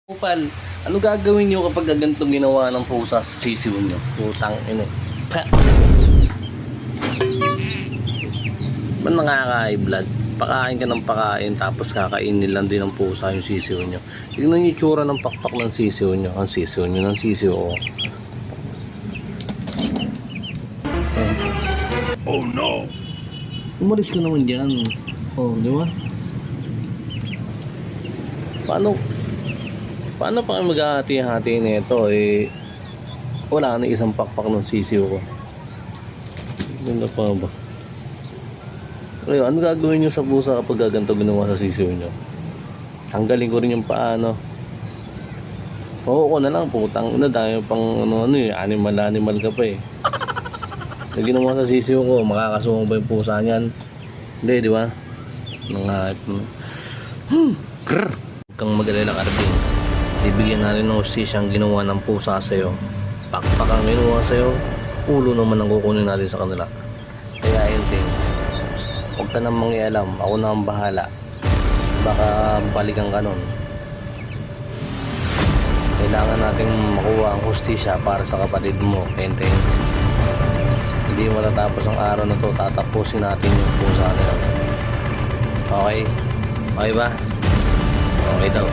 Kupal, ano gagawin nyo kapag ganitong ginawa ng pusa sa sisiw nyo? Putang ina. Pa! Ba't nakaka-high blood? Pakain ka ng pakain tapos kakainin lang din ng pusa yung sisiw nyo. Tignan nyo yung tsura ng pakpak ng sisiw nyo. Ang sisiw nyo ng sisiw ko. Oh no! Umalis ka naman dyan. Oh, di ba? Paano pa kami maghahati-hati nito eh, wala na isang pakpak ng sisiw ko. Ganda pa ba? Pero ano gagawin nyo sa pusa kapag gaganto ginawa sa sisiw nyo? Tanggalin ko rin yung paano. Oo ko na lang, putang ina, dahil pang animal ka pa eh. Pag ginawa sa sisiw ko, makakasuwang ba yung pusa niyan? Hindi, di ba? Nangahip mo. Grrr! Huwag kang mag-alala karating. Bibigyan natin ng hustisya ang ginawa ng pusa sa'yo. Pakpak ang ginawa sa'yo, ulo naman ang kukunin natin sa kanila. Kaya yun din, huwag ka nang mangialam, ako na ang bahala. Baka balikan ka nun. Kailangan natin makuha ang hustisya para sa kapatid mo, Kenteng. Hindi matatapos ang araw na to, tatapusin natin yung pusa na yun. Okay? Okay ba? Okay daw.